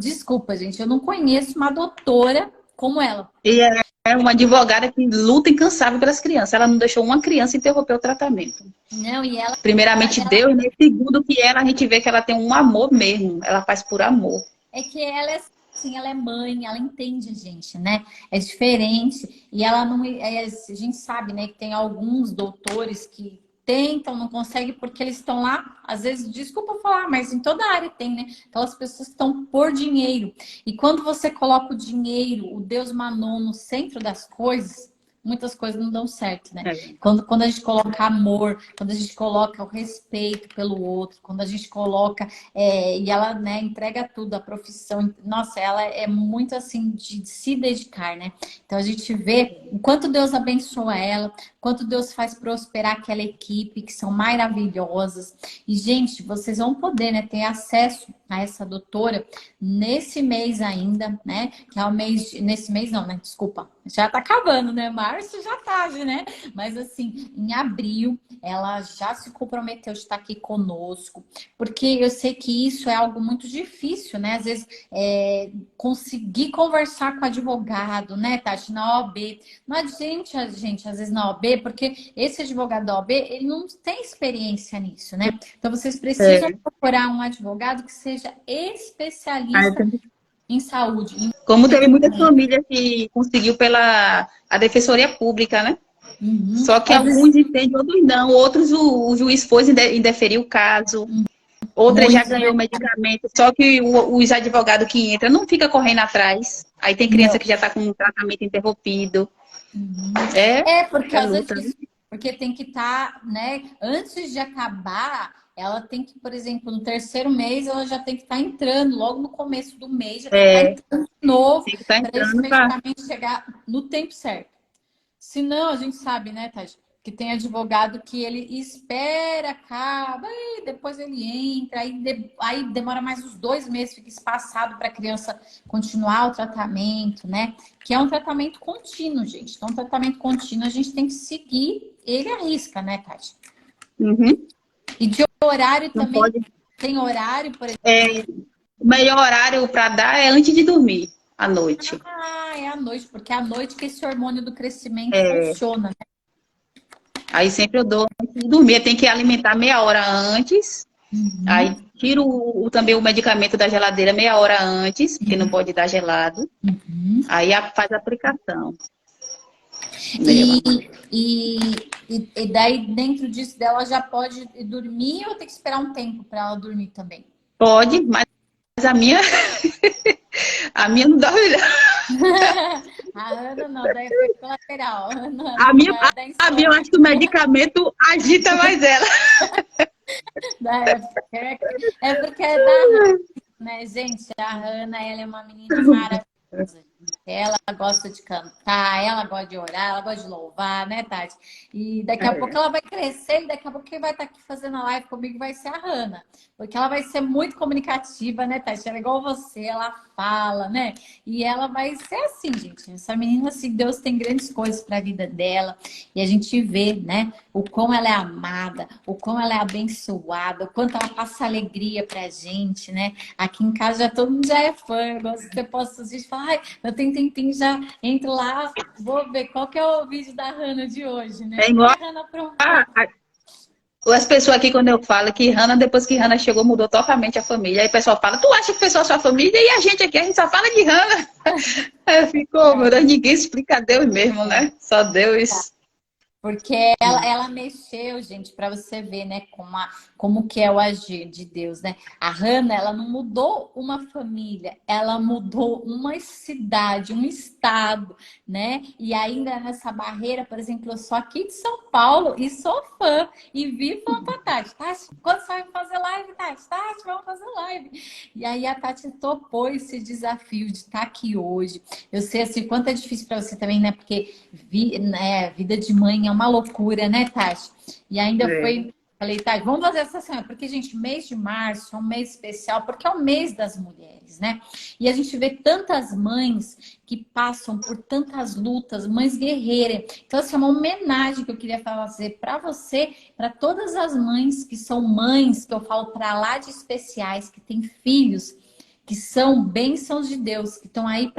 desculpa, gente, eu não conheço uma doutora como ela. E é uma advogada que luta incansável pelas crianças. Ela não deixou uma criança interromper o tratamento. Não, e Primeiramente Deus, né? Segundo que ela, a gente vê que ela tem um amor mesmo. Ela faz por amor. é que ela é assim, ela é mãe, ela entende a gente, né? É diferente. E ela não. A gente sabe, né, que tem alguns doutores que tentam, não conseguem, porque eles estão lá, às vezes, desculpa falar, mas em toda área tem, né? Aquelas pessoas que estão por dinheiro. E quando você coloca o dinheiro, o Deus Manon no centro das coisas, muitas coisas não dão certo, né? É. Quando a gente coloca amor, quando a gente coloca o respeito pelo outro, quando a gente coloca e ela, né, entrega tudo, a profissão. Nossa, ela é muito assim de se dedicar, né? Então a gente vê o quanto Deus abençoa ela, quanto Deus faz prosperar aquela equipe, que são maravilhosas. E, gente, vocês vão poder, né, ter acesso a essa doutora nesse mês ainda, né? Que é o mês. Nesse mês não, né? Desculpa. Já tá acabando, né? Março já tá, né? Mas assim, em abril, ela já se comprometeu de estar aqui conosco, porque eu sei que isso é algo muito difícil, né? Às vezes, conseguir conversar com o advogado, né, Tati, na OAB. Não adianta a gente, às vezes, na OAB, porque esse advogado da OAB, ele não tem experiência nisso, né? Então, vocês precisam procurar um advogado que seja especialista em saúde. Como teve muitas famílias que conseguiu pela a Defensoria Pública, né? Uhum. Só que alguns entendem, outros não. Outros o juiz foi indeferir o caso. Outra já Muito, ganhou medicamento. Só que os advogados que entram não fica correndo atrás. Aí tem criança não. que já está com o tratamento interrompido. Uhum. Porque É às luta, né? vezes, porque tem que estar, né? Antes de acabar, ela tem que, por exemplo, no terceiro mês, ela já tem que estar entrando, logo no começo do mês, já tem que estar entrando de novo Tem que estar para esse entrando para. medicamento chegar no tempo certo. Se não, a gente sabe, né, Tati, que tem advogado que ele espera, acaba, e depois ele entra, aí demora mais uns 2 meses, fica espaçado para a criança continuar o tratamento, né? Que é um tratamento contínuo, gente. Então, um tratamento contínuo, a gente tem que seguir ele à risca, né, Tati? Uhum. E de horário Não também, pode. tem horário, por exemplo. O melhor horário para dar é antes de dormir, à noite. É à noite, porque é à noite que esse hormônio do crescimento É. funciona, né? Aí sempre eu dou antes de dormir. Tem que alimentar meia hora antes. Uhum. Aí tiro também o medicamento da geladeira meia hora antes, porque não pode dar gelado. Uhum. Aí faz a aplicação. Dela. E daí, dentro disso, dela já pode dormir ou tem que esperar um tempo para ela dormir também? Pode, mas a minha, a minha não dorme, não. A Ana não, daí é efeito colateral. A A Ana minha, já é da a minha, eu acho insônia. que o medicamento agita mais ela. É porque é da Hannah, né, gente? A Hannah, ela é uma menina maravilhosa. Ela gosta de cantar, ela gosta de orar, ela gosta de louvar, né, Tati? E daqui a pouco ela vai crescer e daqui a pouco quem vai estar aqui fazendo a live comigo vai ser a Hannah. Porque ela vai ser muito comunicativa, né, Tati? Ela é igual você, ela fala, né? E ela vai ser assim, gente. Essa menina, assim, Deus tem grandes coisas para a vida dela. E a gente vê, né, o quão ela é amada, o quão ela é abençoada, o quanto ela passa alegria pra gente, né? Aqui em casa já todo mundo já é fã. Eu gosto que você posta os vídeos e fala, ai, eu tenho tempinho, já entro lá, vou ver qual que é o vídeo da Hannah de hoje, né? É O que igual a Hannah aprontou? as pessoas aqui, quando eu falo que Hannah, depois que Hannah chegou, mudou totalmente a família. Aí o pessoal fala, tu acha que o pessoal é sua família? E a gente aqui, a gente só fala de Hannah. Aí ficou, meu Deus, ninguém explica Deus mesmo, né? Só Deus. Porque ela mexeu, gente, para você ver, né, como que é o agir de Deus, né? A Hannah, ela não mudou uma família, ela mudou uma cidade, um estado, né? E ainda nessa barreira, por exemplo, eu sou aqui de São Paulo e sou fã e vi falando pra Tati, Tati, quando você vai fazer live, Tati? Tati, vamos fazer live. E aí a Tati topou esse desafio de estar aqui hoje. Eu sei, assim, quanto é difícil para você também, né? Porque vida de mãe é uma loucura, né, Tati? E ainda foi... Falei, Tati, vamos fazer essa semana. Porque, gente, mês de março é um mês especial, porque é o mês das mulheres, né? E a gente vê tantas mães que passam por tantas lutas, mães guerreiras. Então, essa é uma homenagem que eu queria fazer para você, para todas as mães que são mães, que eu falo para lá de especiais, que têm filhos que são bênçãos de Deus, que estão aí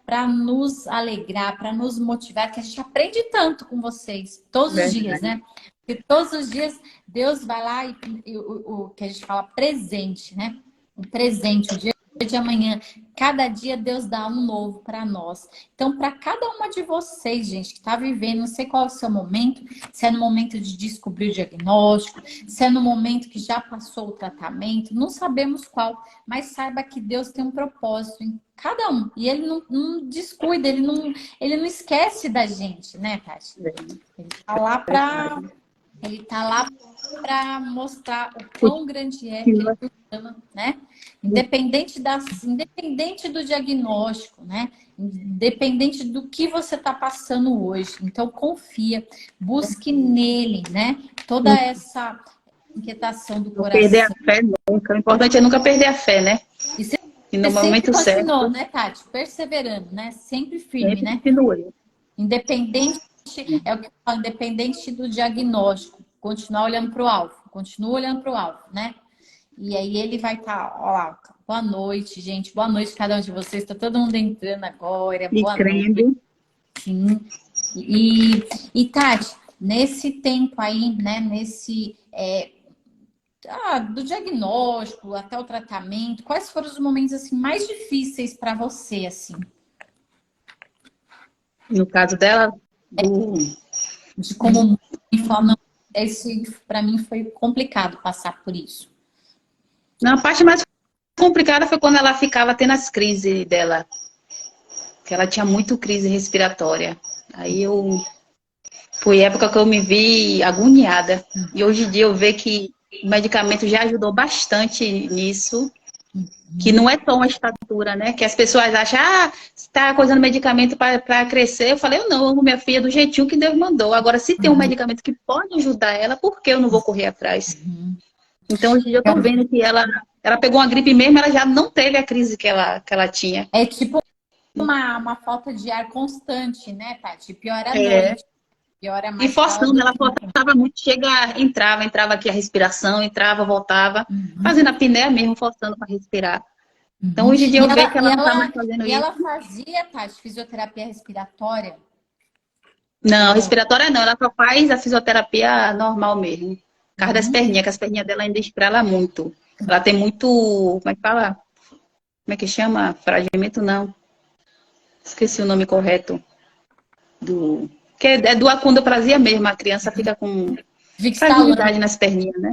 para nos alegrar, para nos motivar, que a gente aprende tanto com vocês, todos os dias, né? Porque todos os dias Deus vai lá e o que a gente fala presente, né? O presente, o dia de amanhã. Cada dia Deus dá um novo para nós. Então, para cada uma de vocês, gente, que está vivendo, não sei qual é o seu momento, se é no momento de descobrir o diagnóstico, se é no momento que já passou o tratamento, não sabemos qual, mas saiba que Deus tem um propósito em cada um. E Ele não descuida, Ele não esquece da gente, né, Tati? Ele está lá para... Ele está lá para mostrar o quão grande é que ele nos ama, né? Independente do diagnóstico, né? Independente do que você está passando hoje. Então, confia, busque nele, né? Toda essa inquietação do Não perder a coração. fé nunca. O importante é nunca perder a fé, né? E você E no sempre momento continuou, certo, né, Tati? Perseverando, né? Sempre firme, sempre né? continuei. Independente, é o que eu falo, independente do diagnóstico, continuar olhando para o alvo, continua olhando para o alvo, né? E aí ele vai estar, ó lá, boa noite, gente, boa noite cada um de vocês, está todo mundo entrando agora, E boa noite, crendo. sim. E Tati, nesse tempo aí, né, do diagnóstico até o tratamento, quais foram os momentos assim mais difíceis para você, assim? No caso dela, do... De como falar, não, esse para mim foi complicado passar por isso. Não, a parte mais complicada foi quando ela ficava tendo as crises dela. Que ela tinha muito crise respiratória. Aí eu... Foi época que eu me vi agoniada. E hoje em dia eu vejo que o medicamento já ajudou bastante nisso. Que não é só uma estatura, né? Que as pessoas acham, você tá coisando medicamento para crescer. Eu falei, eu não, eu amo minha filha do jeitinho que Deus mandou. Agora, se tem um medicamento que pode ajudar ela, por que eu não vou correr atrás? Então, hoje em dia eu tô vendo que ela pegou uma gripe mesmo, ela já não teve a crise que ela tinha. É tipo uma falta de ar constante, né, Tati? Piora à É. noite, piora E mais para ela forçando, ela dormir. forçava muito, entrava aqui a respiração, entrava, voltava, fazendo a apneia mesmo, forçando para respirar. Então, hoje em dia E eu vejo ela, que e ela não está ela, mais fazendo e isso. ela fazia, Tati, fisioterapia respiratória? Não, Ou não? respiratória não, ela só faz a fisioterapia normal mesmo. Por causa das Uhum. perninhas, que as perninhas dela ainda estrela muito. Ela tem muito, como é que fala? Como é que chama? Fragmento não. Esqueci o nome correto do... Que é do acondroplasia mesmo, a criança fica com Fica fragilidade nas perninhas, né?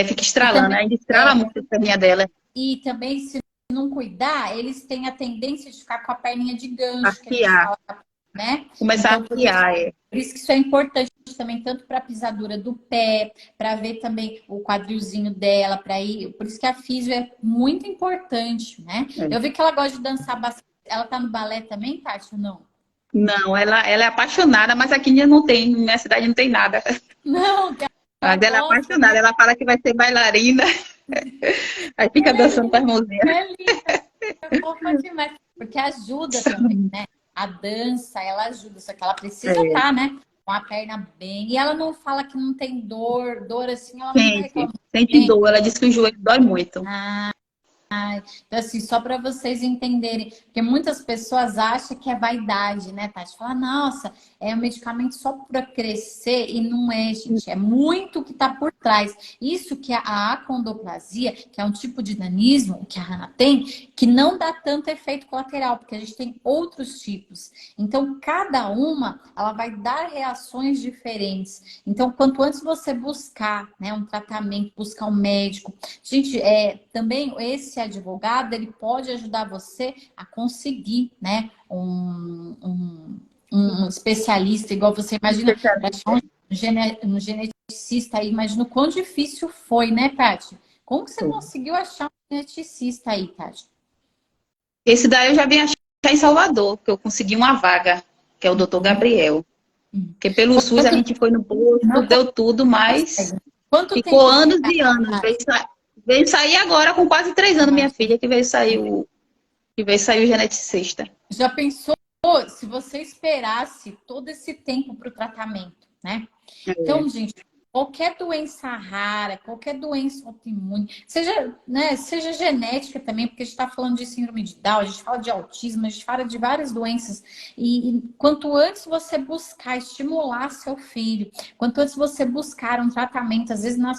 Fica estralando, também, ainda estrala muito a perninha dela. e também, se não cuidar, eles têm a tendência de ficar com a perninha de gancho, que a gente Arquear, fala, né? começar a Então, arquear, por isso que isso é importante também, tanto para a pisadura do pé, para ver também o quadrilzinho dela, para ir. Por isso que a físio é muito importante, né? Eu vi que ela gosta de dançar bastante. Ela tá no balé também, Tati, ou não? Não, ela é apaixonada, mas aqui ainda não tem, na minha cidade não tem nada. Não, que ela Mas ela é gosta, apaixonada, né? ela fala que vai ser bailarina, aí fica Ela é dançando com as linda, mãozinhas. é linda, é fofa demais. Porque ajuda também, né? A dança, ela ajuda, só que ela precisa É, estar, né? Com a perna bem. E ela não fala que não tem dor assim, ela nunca sente, reclama. sente Tem. dor, ela diz que o joelho dói muito. Então, assim, só para vocês entenderem, porque muitas pessoas acham que é vaidade, né, Tati? Fala, nossa, é um medicamento só para crescer e não é, gente. É muito que está por trás. Isso que a acondroplasia, que é um tipo de nanismo que a Hannah tem, que não dá tanto efeito colateral, porque a gente tem outros tipos. Então, cada uma, ela vai dar reações diferentes. Então, quanto antes você buscar, né, um tratamento, buscar um médico. Gente, também esse advogado, ele pode ajudar você a conseguir, né, um especialista, igual você imagina, para achar um geneticista aí, imagina o quão difícil foi, né, Tati? Como que você conseguiu achar um geneticista aí, Tati? Esse daí eu já vim achar em Salvador, que eu consegui uma vaga, que é o doutor Gabriel. Porque pelo SUS a Quanto, gente foi no posto, não deu tudo, mas consegue. Quanto ficou tempo de anos e viagem, anos. Tati? Veio sair agora com quase 3 anos, minha Imagina. filha, que veio sair o geneticista. Já pensou se você esperasse todo esse tempo para o tratamento, né? É. Então, gente, qualquer doença rara, qualquer doença autoimune, seja, né, seja genética também, porque a gente está falando de síndrome de Down, a gente fala de autismo, a gente fala de várias doenças. E quanto antes você buscar estimular seu filho, quanto antes você buscar um tratamento, às vezes na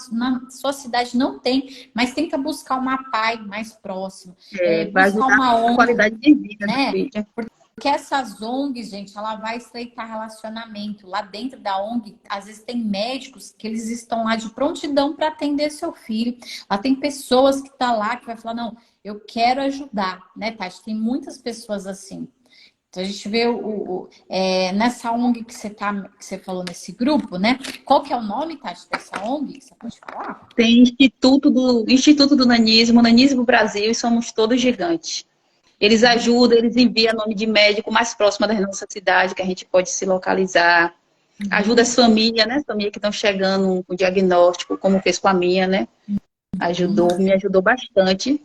sua cidade não tem, mas tenta buscar uma PAI mais próximo, Vai buscar ajudar uma a ONG, qualidade de vida do né? filho. Porque essas ONGs, gente, ela vai estreitar relacionamento. Lá dentro da ONG, às vezes tem médicos que eles estão lá de prontidão para atender seu filho. Lá tem pessoas que estão lá que vai falar, não, eu quero ajudar, né, Tati? Tem muitas pessoas assim. Então a gente vê nessa ONG que você falou nesse grupo, né? Qual que é o nome, Tati, dessa ONG? Você pode falar? Tem Instituto do Nanismo Brasil, e somos todos gigantes. Eles ajudam, eles enviam nome de médico mais próximo da nossa cidade, que a gente pode se localizar. Ajuda as famílias, né? As famílias que estão chegando com diagnóstico, como fez com a minha, né? Me ajudou bastante,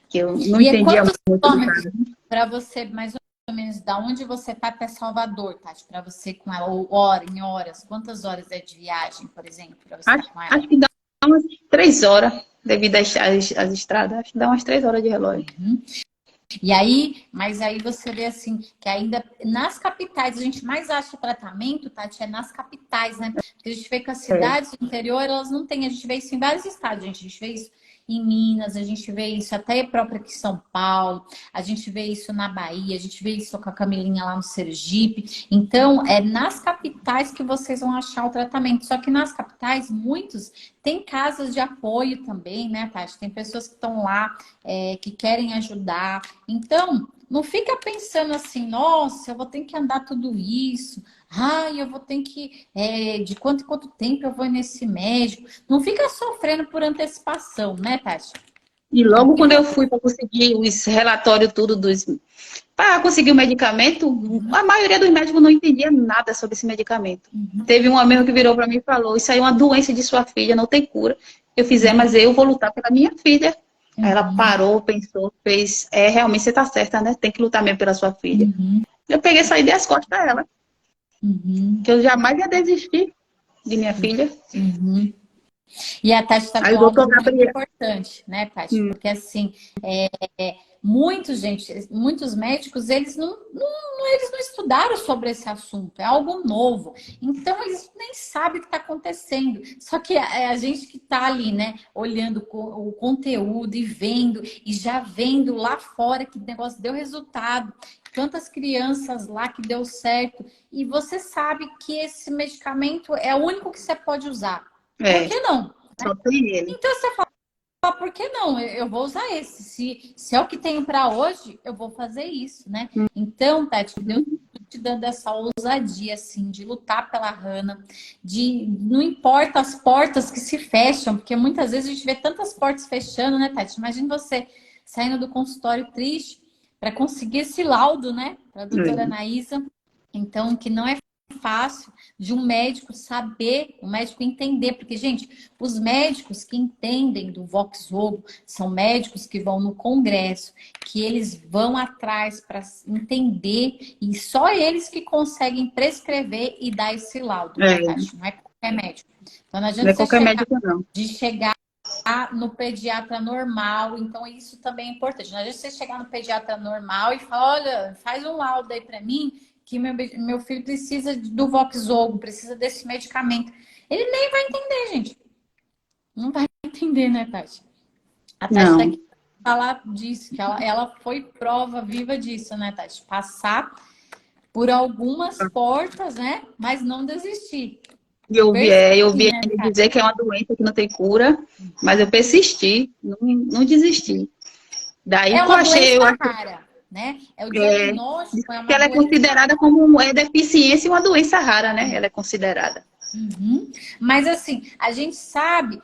que eu não E é entendia quantos muito do quilômetros caso. para você, mais ou menos, da onde você tá até Salvador, Tati? Para você com ela, ou hora, em horas? Quantas horas é de viagem, por exemplo, para você estar com ela? Acho que dá umas 3 horas, devido às estradas. Acho que dá umas 3 horas de relógio. E aí, mas aí você vê assim, que ainda nas capitais, a gente mais acha tratamento, Tati, é nas capitais, né? Porque a gente vê que as É. cidades do interior, elas não têm, a gente vê isso em vários estados, gente. A gente vê isso em Minas, a gente vê isso até próprio aqui em São Paulo, a gente vê isso na Bahia, a gente vê isso com a Camilinha lá no Sergipe. Então, é nas capitais que vocês vão achar o tratamento. Só que nas capitais, muitos têm casas de apoio também, né, Tati? Tem pessoas que estão lá, que querem ajudar. Então, não fica pensando assim, nossa, eu vou ter que andar tudo isso. Ai, eu vou ter que. De quanto em quanto tempo eu vou nesse médico? Não fica sofrendo por antecipação, né, Tati? E É o logo que quando eu você. fui para conseguir os relatórios tudo para conseguir o medicamento, a maioria dos médicos não entendia nada sobre esse medicamento. Teve um amigo que virou para mim e falou: isso aí é uma doença de sua filha, não tem cura. Eu fiz, mas eu vou lutar pela minha filha. Aí ela parou, pensou, fez, realmente você está certa, né? Tem que lutar mesmo pela sua filha. Uhum, Eu peguei e saí das costas dela, uhum, que eu jamais ia desistir de minha filha. uhum. E a Tati está Aí o falando doutor algo muito Gabriel, importante, né, Tati? Porque assim, muitos, gente, muitos médicos, eles não eles não estudaram sobre esse assunto, é algo novo. Então, eles nem sabem o que está acontecendo. Só que é a gente que está ali, né, olhando o conteúdo e vendo, e já vendo lá fora que o negócio deu resultado. Quantas crianças lá que deu certo. E você sabe que esse medicamento é o único que você pode usar. Por que não? Só tem ele. Então, você fala, por que não? Eu vou usar esse. Se é o que tenho para hoje, eu vou fazer isso, né? Então, Tati, Deus te dando essa ousadia, assim, de lutar pela Hannah, não importa as portas que se fecham, porque muitas vezes a gente vê tantas portas fechando, né, Tati? Imagina você saindo do consultório triste para conseguir esse laudo, né, para a doutora Anaísa. Então, que não é fácil de um médico saber, um médico entender, porque, gente, os médicos que entendem do Voxzogo são médicos que vão no congresso, que eles vão atrás para entender, e só eles que conseguem prescrever e dar esse laudo, né, Tati? Não é qualquer médico. Então, não adianta você chegar no pediatra normal, então isso também é importante. Não adianta você chegar no pediatra normal e falar, olha, faz um laudo aí para mim, que meu filho precisa do Voxzogo, precisa desse medicamento. Ele nem vai entender, gente. Não vai entender, né, Tati? A Tati está aqui para falar disso, que ela foi prova viva disso, né, Tati? Passar por algumas portas, né, mas não desistir. Eu ouvi ele dizer que é uma doença que não tem cura, mas eu persisti, não desisti. Daí é uma doença rara. Né? É o diagnóstico. Que ela é considerada como deficiência e uma doença rara, né? Ela é considerada. Mas assim, a gente sabe,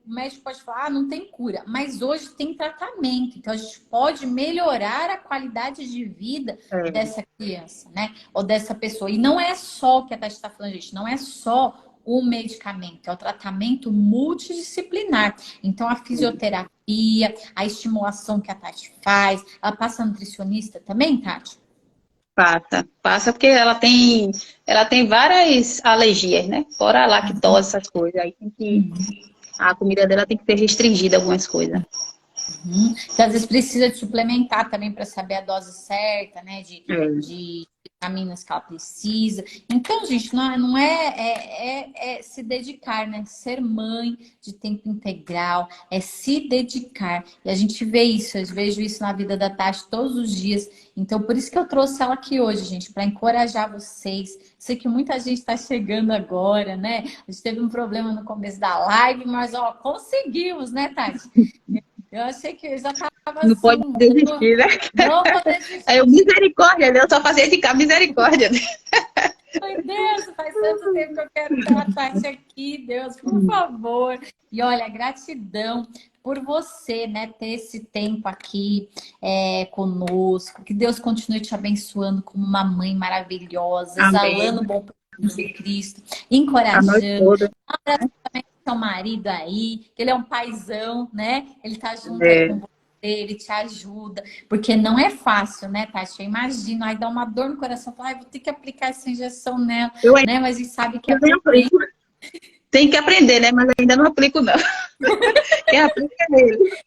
o médico pode falar, não tem cura, mas hoje tem tratamento, então a gente pode melhorar a qualidade de vida dessa criança, né? Ou dessa pessoa. E não é só o que a Tati está falando, gente, não é só o medicamento, é o tratamento multidisciplinar. Então, a fisioterapia, a estimulação que a Tati faz, ela passa nutricionista também, Tati? Passa porque ela tem várias alergias, né? Fora a lactose, essas coisas. Aí tem que a comida dela tem que ser restringida algumas coisas. Então, às vezes precisa de suplementar também para saber a dose certa, né? De vitaminas que ela precisa. Então, gente, não é se dedicar, né? Ser mãe de tempo integral, é se dedicar. E a gente vê isso, eu vejo isso na vida da Tati todos os dias. Então, por isso que eu trouxe ela aqui hoje, gente, para encorajar vocês. Sei que muita gente está chegando agora, né? A gente teve um problema no começo da live, mas, ó, conseguimos, né, Tati? Eu achei que eu já estava assim... Não pode desistir, né? Não vou desistir. Aí eu, misericórdia, né? Eu só fazia de cá, misericórdia. Meu Deus, faz tanto tempo que eu quero ter a Tati aqui, Deus, por favor. E olha, gratidão por você, né, ter esse tempo aqui conosco. Que Deus continue te abençoando como uma mãe maravilhosa, exalando o bom de Cristo, encorajando. Seu marido aí, que ele é um paizão, né? Ele tá junto aí com você, ele te ajuda, porque não é fácil, né, Tati? Eu imagino, aí dá uma dor no coração, fala, vou ter que aplicar essa injeção nela, né? Mas a gente sabe que tem que aprender, né? Mas ainda não aplico, não. Quem aplica é ele.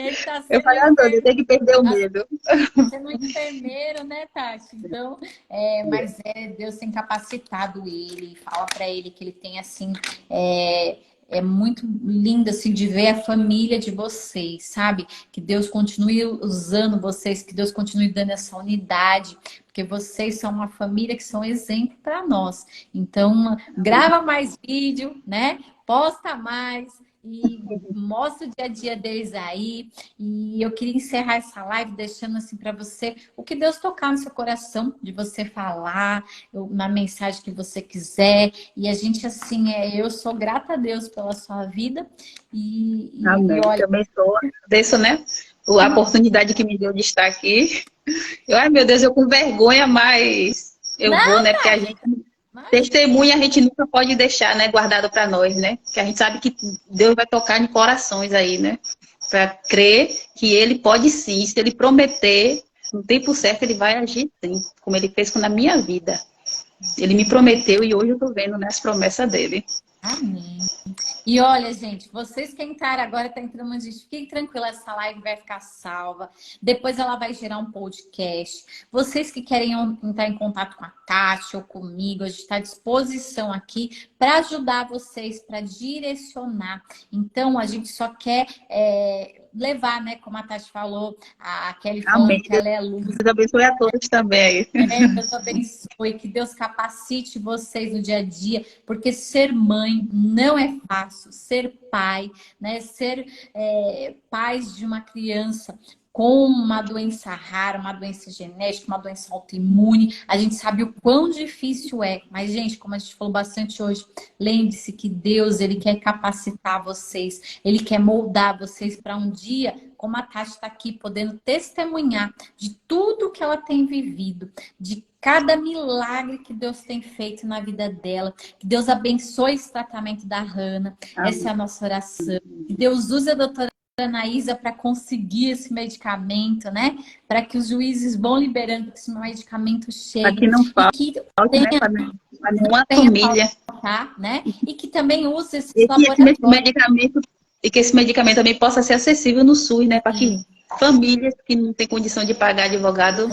Ele tá eu falei, eu tenho que perder o medo. Sendo enfermeiro, né, Tati? Então, mas Deus tem capacitado ele, fala para ele que ele tem, assim, é muito lindo, assim, de ver a família de vocês, sabe? Que Deus continue usando vocês, que Deus continue dando essa unidade, porque vocês são uma família que são exemplo para nós. Então, grava mais vídeo, né? Posta mais e mostra o dia a dia deles aí. E eu queria encerrar essa live deixando assim para você o que Deus tocar no seu coração, de você falar, na mensagem que você quiser. E a gente, assim, eu sou grata a Deus pela sua vida. Amém. E olha, também sou. Agradeço, né? A oportunidade que me deu de estar aqui. Ai, meu Deus, eu com vergonha, mas eu vou, né? Porque a gente... Testemunha a gente nunca pode deixar, né, guardado para nós, né? Porque a gente sabe que Deus vai tocar em corações aí, né? Para crer que Ele pode sim, se Ele prometer, no tempo certo Ele vai agir sim, como Ele fez na minha vida. Ele me prometeu e hoje eu tô vendo, né, as promessas dele. Amém. E olha, gente, vocês que entraram agora, tá entrando uma gente, fiquem tranquila, essa live vai ficar salva. Depois ela vai gerar um podcast. Vocês que querem entrar em contato com a Tati ou comigo, a gente está à disposição aqui para ajudar vocês, para direcionar. Então, a gente só quer levar, né? Como a Tati falou, a Kelly falando Amém. que ela é luz. Deus abençoe a todos também. Deus abençoe, que Deus capacite vocês no dia a dia, porque ser mãe não é fácil, ser pai, né? Ser pais de uma criança com uma doença rara, uma doença genética, uma doença autoimune, a gente sabe o quão difícil é. Mas, gente, como a gente falou bastante hoje, lembre-se que Deus, Ele quer capacitar vocês, Ele quer moldar vocês para um dia, como a Tati está aqui, podendo testemunhar de tudo que ela tem vivido, de cada milagre que Deus tem feito na vida dela. Que Deus abençoe esse tratamento da Hannah. Essa é a nossa oração. Que Deus use a doutora Anaísa para conseguir esse medicamento, né? Para que os juízes vão liberando que esse medicamento chegue. Aqui não falta, e que né? Para nenhuma família. Faltar, né? E que também use esses laboratórios. E que esse medicamento também possa ser acessível no SUS, né? Para que famílias que não têm condição de pagar advogado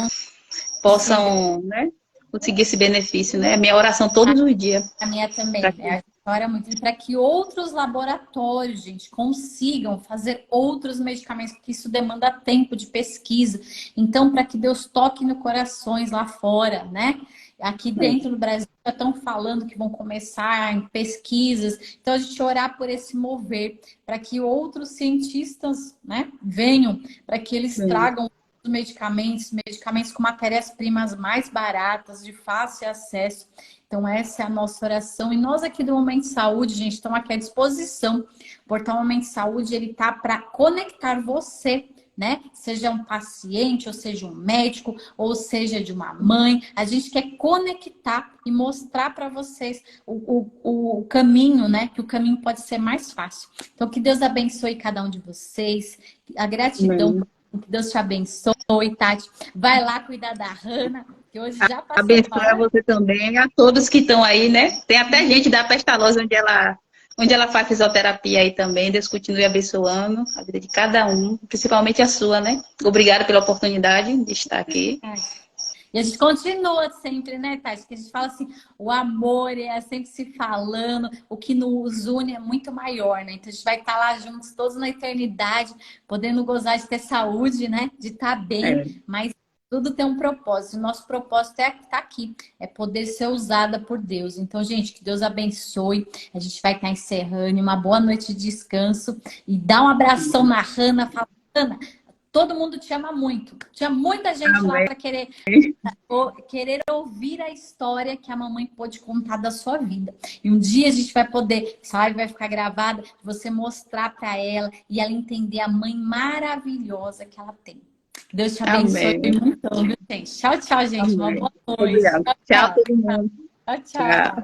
possam, né, conseguir esse benefício, né? É minha oração todos os dias. A minha também, né? A gente ora muito para que outros laboratórios, gente, consigam fazer outros medicamentos, porque isso demanda tempo de pesquisa. Então, para que Deus toque no corações lá fora, né? Aqui dentro do Brasil já estão falando que vão começar em pesquisas. Então, a gente orar por esse mover, para que outros cientistas, né, venham, para que eles tragam medicamentos com matérias-primas mais baratas, de fácil acesso. Então, essa é a nossa oração. E nós aqui do Momento de Saúde, gente, estamos aqui à disposição. O Portal Momento de Saúde, ele tá para conectar você, né? Seja um paciente, ou seja um médico, ou seja de uma mãe. A gente quer conectar e mostrar para vocês o caminho, né? Que o caminho pode ser mais fácil. Então, que Deus abençoe cada um de vocês. A gratidão, que Deus te abençoe, Tati. Vai lá cuidar da Hannah, que hoje já passou. Abençoe a você também, a todos que estão aí, né? Tem até gente da Pestalozzi, onde ela faz fisioterapia aí também. Deus continue abençoando a vida de cada um, principalmente a sua, né? Obrigada pela oportunidade de estar aqui. E a gente continua sempre, né, Tati? Que a gente fala assim, o amor é sempre se falando, o que nos une é muito maior, né? Então a gente vai estar lá juntos todos na eternidade, podendo gozar de ter saúde, né? De estar bem, mas tudo tem um propósito. O nosso propósito é estar aqui, é poder ser usada por Deus. Então, gente, que Deus abençoe. A gente vai estar encerrando. Uma boa noite de descanso. E dá um abração na Hannah. Fala, Hannah, todo mundo te ama muito. Tinha muita gente lá para querer ouvir a história que a mamãe pôde contar da sua vida. E um dia a gente vai poder, essa live vai ficar gravada, você mostrar para ela e ela entender a mãe maravilhosa que ela tem. Deus te abençoe muito, viu, gente? Tchau, tchau, gente. Uma boa noite. Tchau, todo mundo. Tchau, tchau.